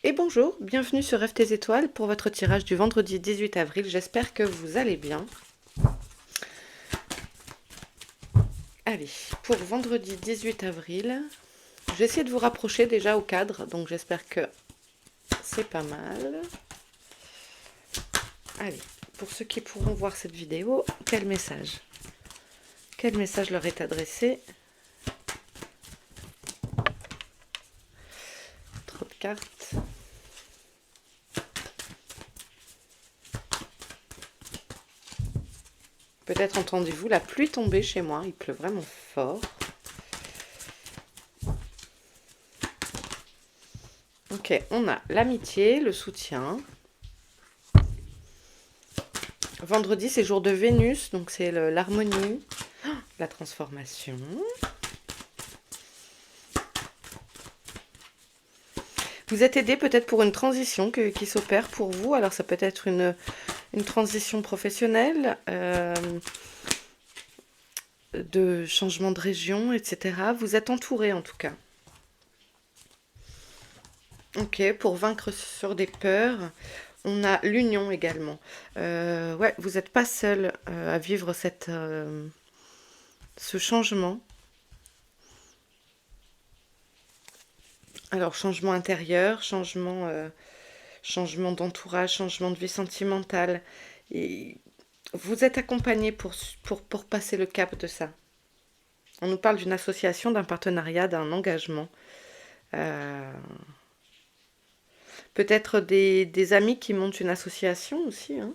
Et bonjour, bienvenue sur Rêve tes étoiles pour votre tirage du vendredi 18 avril. J'espère que vous allez bien. Allez, pour vendredi 18 avril, j'ai essayé de vous rapprocher déjà au cadre, donc j'espère que c'est pas mal. Allez, pour ceux qui pourront voir cette vidéo, quel message leur est adressé? Trop de cartes. Peut-être entendez-vous la pluie tomber chez moi, il pleut vraiment fort. Ok, on a l'amitié, le soutien. Vendredi, c'est jour de Vénus, donc c'est l'harmonie, la transformation. Vous êtes aidé peut-être pour une transition qui s'opère pour vous. Alors ça peut être une transition professionnelle, de changement de région, etc. Vous êtes entouré en tout cas. Ok, pour vaincre sur des peurs, on a l'union également. Ouais, vous n'êtes pas seul à vivre ce changement. Alors, changement intérieur, changement d'entourage, changement de vie sentimentale. Et vous êtes accompagné pour passer le cap de ça. On nous parle d'une association, d'un partenariat, d'un engagement. Euh, Peut-être des amis qui montent une association aussi, hein.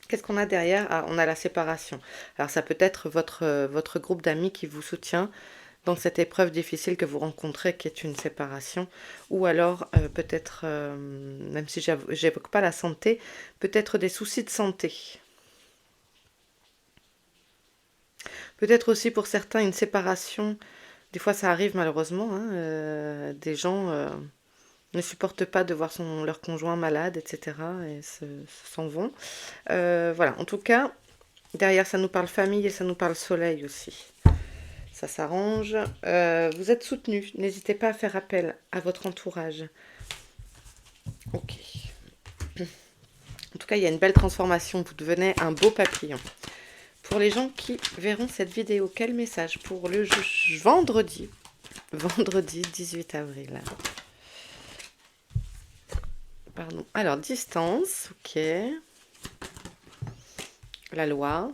Qu'est-ce qu'on a derrière? Ah, on a la séparation. Alors ça peut être votre groupe d'amis qui vous soutient dans cette épreuve difficile que vous rencontrez, qui est une séparation. Ou alors peut-être, même si j'évoque pas la santé, peut-être des soucis de santé. Peut-être aussi pour certains une séparation. Des fois ça arrive malheureusement, hein, des gens ne supportent pas de voir leur conjoint malade, etc. et s'en vont. Voilà, en tout cas, derrière ça nous parle famille et ça nous parle soleil aussi. Ça s'arrange. Vous êtes soutenu. N'hésitez pas à faire appel à votre entourage. Ok. En tout cas, il y a une belle transformation. Vous devenez un beau papillon. Pour les gens qui verront cette vidéo, quel message pour le vendredi 18 avril. Pardon. Alors, distance, ok. La loi.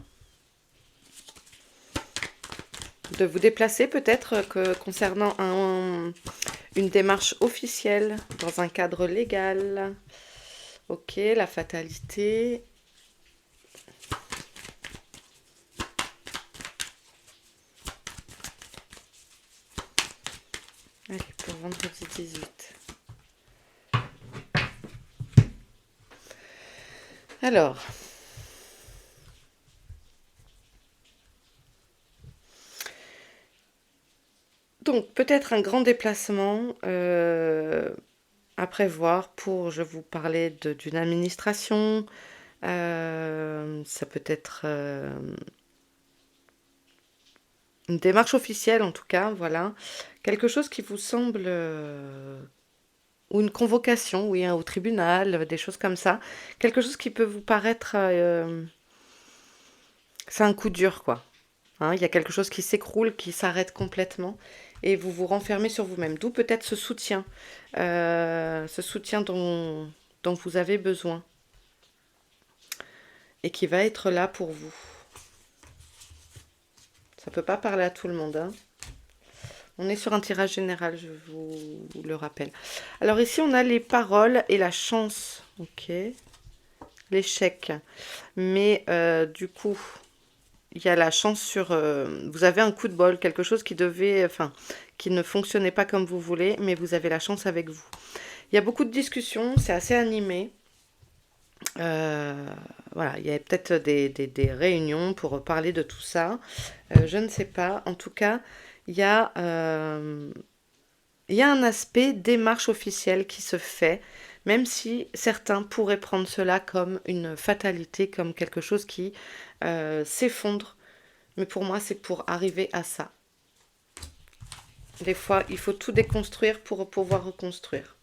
De vous déplacer peut-être concernant une démarche officielle dans un cadre légal. Ok, la fatalité. Allez, pour vendredi 18. Alors, donc peut-être un grand déplacement à prévoir pour, je vous parlais d'une administration, ça peut être une démarche officielle en tout cas, voilà, quelque chose qui vous semble, ou une convocation, oui, hein, au tribunal, des choses comme ça, quelque chose qui peut vous paraître, c'est un coup dur quoi. Hein, il y a quelque chose qui s'écroule, qui s'arrête complètement, et vous vous renfermez sur vous-même. D'où peut-être ce soutien dont vous avez besoin, et qui va être là pour vous. Ça peut pas parler à tout le monde, hein. On est sur un tirage général, je vous le rappelle. Alors ici, on a les paroles et la chance, ok, l'échec. Mais du coup, il y a la chance sur... vous avez un coup de bol, quelque chose qui ne fonctionnait pas comme vous voulez, mais vous avez la chance avec vous. Il y a beaucoup de discussions, c'est assez animé. Voilà, il y a peut-être des réunions pour parler de tout ça. Je ne sais pas. En tout cas, il y a, il y a un aspect démarche officielle qui se fait, même si certains pourraient prendre cela comme une fatalité, comme quelque chose qui s'effondre. Mais pour moi, c'est pour arriver à ça. Des fois, il faut tout déconstruire pour pouvoir reconstruire.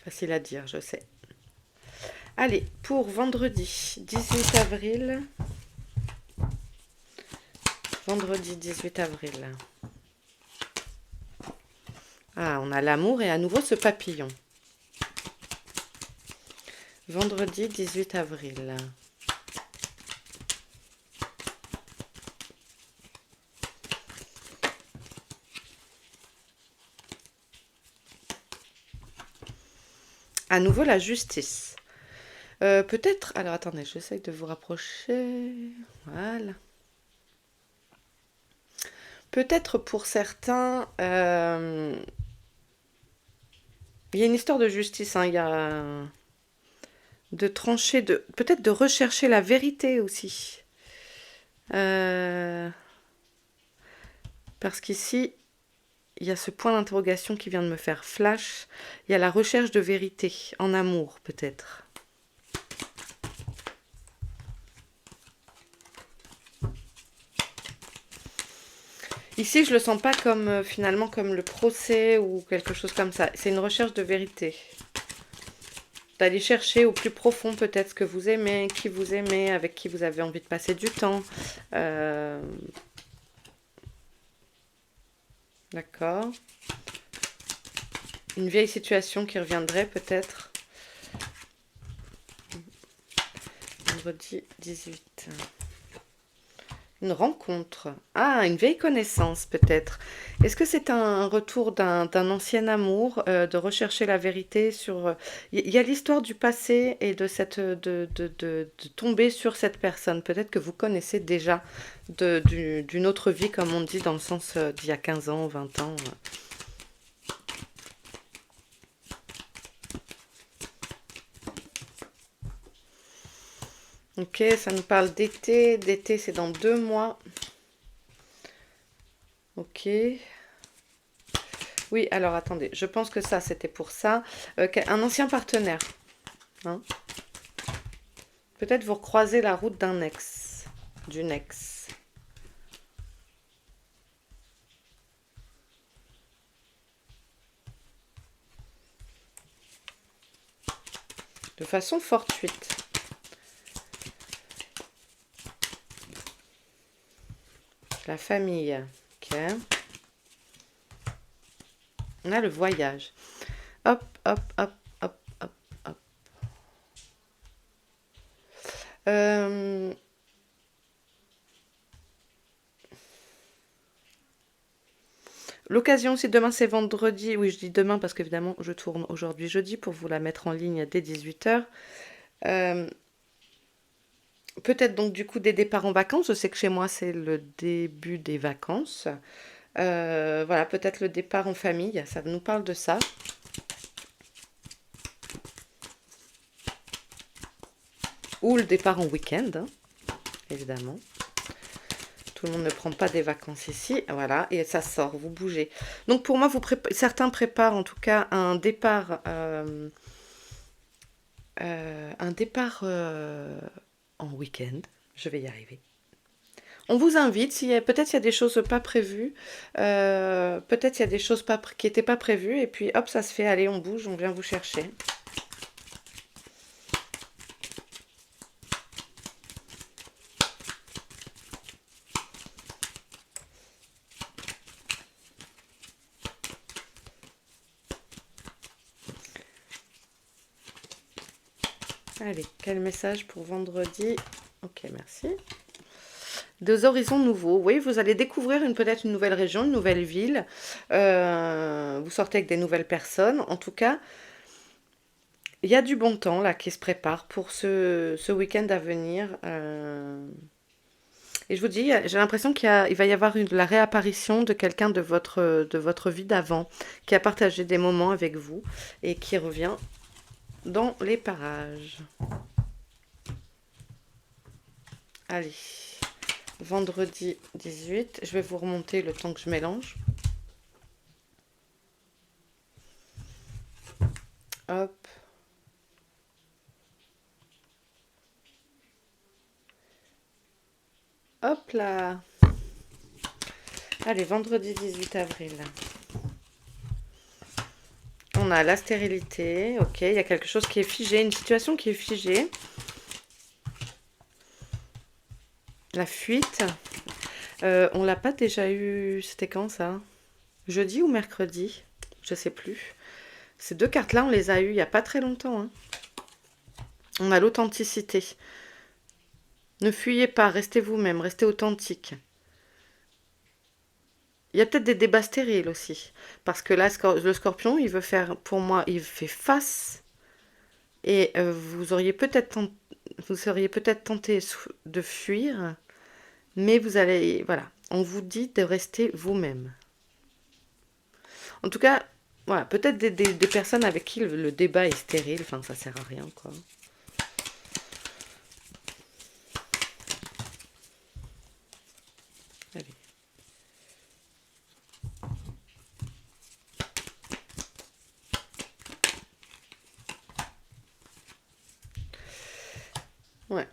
Facile à dire, je sais. Allez, pour vendredi 18 avril. Vendredi 18 avril. Ah, on a l'amour et à nouveau ce papillon. Vendredi 18 avril. À nouveau la justice. Peut-être... Alors attendez, j'essaie de vous rapprocher. Voilà. Peut-être pour certains... il y a une histoire de justice. Hein, il y a... De trancher, peut-être de rechercher la vérité aussi. Parce qu'ici, il y a ce point d'interrogation qui vient de me faire flash. Il y a la recherche de vérité, en amour peut-être. Ici, je le sens pas comme finalement comme le procès ou quelque chose comme ça. C'est une recherche de vérité. D'aller chercher au plus profond peut-être ce que vous aimez, qui vous aimez, avec qui vous avez envie de passer du temps. D'accord. Une vieille situation qui reviendrait peut-être. Vendredi 18. Une rencontre. Ah, une vieille connaissance peut-être. Est-ce que c'est un retour d'un ancien amour, de rechercher la vérité sur... Il y a l'histoire du passé et de, de tomber sur cette personne. Peut-être que vous connaissez déjà d'une autre vie, comme on dit, dans le sens d'il y a 15 ans, 20 ans. Ok, ça nous parle d'été. D'été, c'est dans 2 mois. Ok. Oui, alors attendez, je pense que ça, c'était pour ça. Un ancien partenaire. Hein. Peut-être vous recroisez la route d'un ex. D'une ex. De façon fortuite. La famille. Ok. On a le voyage. Hop, hop, hop, hop, hop, hop. L'occasion, si demain c'est vendredi, oui je dis demain parce qu'évidemment je tourne aujourd'hui jeudi pour vous la mettre en ligne dès 18 h. Peut-être donc du coup des départs en vacances, je sais que chez moi c'est le début des vacances. Voilà, peut-être le départ en famille, ça nous parle de ça. Ou le départ en week-end, hein, évidemment. Tout le monde ne prend pas des vacances ici. Voilà, et ça sort, vous bougez. Donc pour moi, certains préparent en tout cas un départ, en week-end. Je vais y arriver. On vous invite, peut-être il y a des choses pas prévues, peut-être il y a des choses qui n'étaient pas prévues, et puis hop, ça se fait, allez, on bouge, on vient vous chercher. Allez, quel message pour vendredi? Ok, merci. Des horizons nouveaux. Oui, vous allez découvrir peut-être une nouvelle région, une nouvelle ville. Vous sortez avec des nouvelles personnes. En tout cas, il y a du bon temps là qui se prépare pour ce week-end à venir. Et je vous dis, j'ai l'impression il va y avoir la réapparition de quelqu'un de votre vie d'avant, qui a partagé des moments avec vous et qui revient dans les parages. Allez, vendredi 18, je vais vous remonter le temps que je mélange. Hop. Hop là. Allez, vendredi 18 avril. on a la stérilité. Ok, il y a quelque chose qui est figé, une situation qui est figée. La fuite. On l'a pas déjà eu... C'était quand ça? Jeudi ou mercredi? Je sais plus. Ces deux cartes-là, on les a eues il n'y a pas très longtemps. Hein. On a l'authenticité. Ne fuyez pas, restez vous-même, restez authentique. Il y a peut-être des débats stériles aussi. Parce que là, le scorpion, il veut faire, pour moi, il fait face. Et vous seriez peut-être tenté de fuir. Mais vous allez, voilà, on vous dit de rester vous-même. En tout cas, voilà, peut-être des personnes avec qui le débat est stérile. Enfin, ça sert à rien, quoi. Allez. Ouais.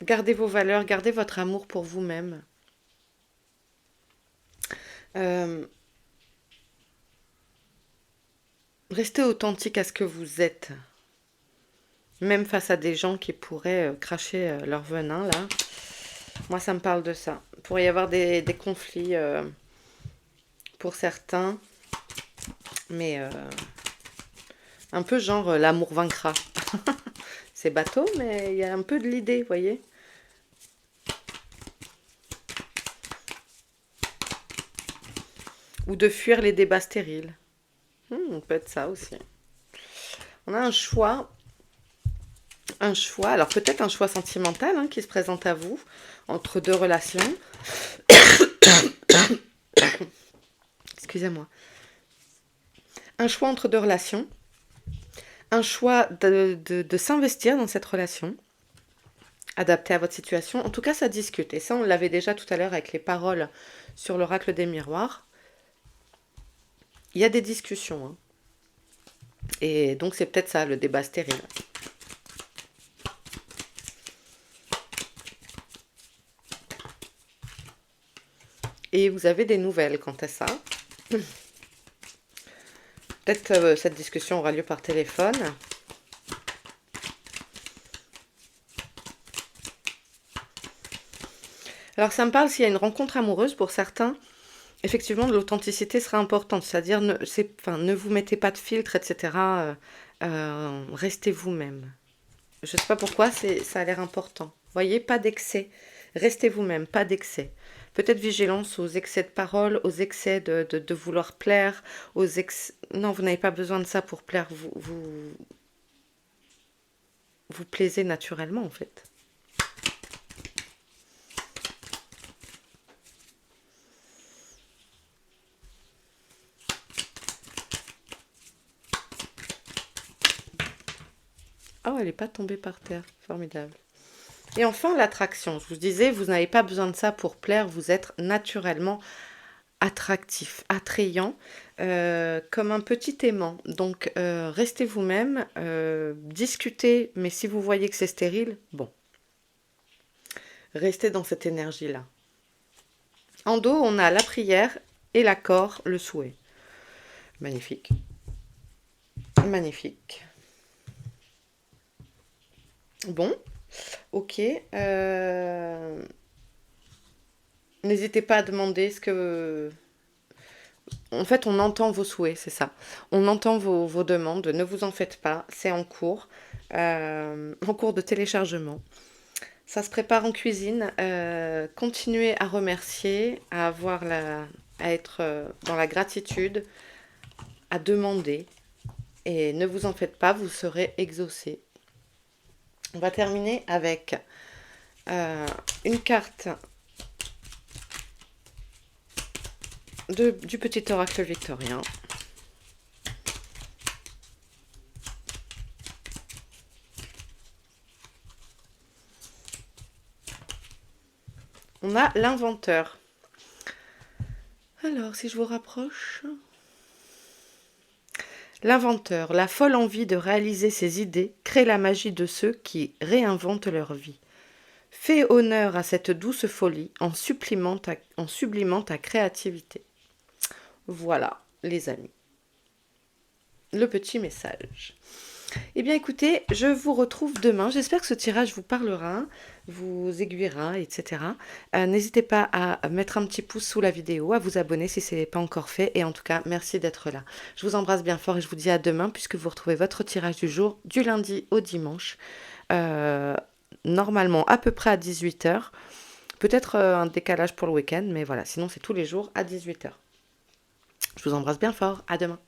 Gardez vos valeurs, gardez votre amour pour vous-même. Restez authentique à ce que vous êtes. Même face à des gens qui pourraient cracher leur venin, là. Moi, ça me parle de ça. Il pourrait y avoir des conflits pour certains. Mais un peu genre l'amour vaincra. C'est bateau, mais il y a un peu de l'idée, vous voyez. Ou de fuir les débats stériles. On peut être ça aussi. On a un choix. Un choix. Alors peut-être un choix sentimental hein, qui se présente à vous. Entre deux relations. Excusez-moi. Un choix entre deux relations. Un choix de s'investir dans cette relation. Adapté à votre situation. En tout cas, ça discute. Et ça, on l'avait déjà tout à l'heure avec les paroles sur l'oracle des miroirs. Il y a des discussions. Hein. Et donc, c'est peut-être ça, le débat stérile. Et vous avez des nouvelles quant à ça. Peut-être cette discussion aura lieu par téléphone. Alors, ça me parle s'il y a une rencontre amoureuse pour certains. Effectivement, l'authenticité sera importante. C'est-à-dire, ne vous mettez pas de filtre, etc. Restez vous-même. Je ne sais pas pourquoi, ça a l'air important. Voyez, pas d'excès. Restez vous-même, pas d'excès. Peut-être vigilance aux excès de parole, aux excès de vouloir plaire, Non, vous n'avez pas besoin de ça pour plaire. Vous plaisez naturellement, en fait. Oh, elle n'est pas tombée par terre. Formidable. Et enfin, l'attraction. Je vous disais, vous n'avez pas besoin de ça pour plaire. Vous êtes naturellement attractif, attrayant, comme un petit aimant. Donc, restez vous-même, discutez, mais si vous voyez que c'est stérile, bon. Restez dans cette énergie-là. En dos, on a la prière et l'accord, le souhait. Magnifique. Magnifique. Bon, ok. N'hésitez pas à demander ce que... En fait, on entend vos souhaits, c'est ça. On entend vos demandes, ne vous en faites pas, c'est en cours de téléchargement. Ça se prépare en cuisine. Continuez à remercier, à être dans la gratitude, à demander. Et ne vous en faites pas, vous serez exaucé. On va terminer avec une carte du petit oracle victorien. On a l'inventeur. Alors, si je vous rapproche... L'inventeur, la folle envie de réaliser ses idées, crée la magie de ceux qui réinventent leur vie. Fais honneur à cette douce folie en sublimant ta créativité. Voilà. les amis. Le petit message. Eh bien écoutez, je vous retrouve demain. J'espère que ce tirage vous parlera, vous aiguillera, etc. N'hésitez pas à mettre un petit pouce sous la vidéo, à vous abonner si ce n'est pas encore fait. Et en tout cas, merci d'être là. Je vous embrasse bien fort et je vous dis à demain puisque vous retrouvez votre tirage du jour du lundi au dimanche. Normalement à peu près à 18h. Peut-être un décalage pour le week-end, mais voilà. Sinon, c'est tous les jours à 18h. Je vous embrasse bien fort. À demain.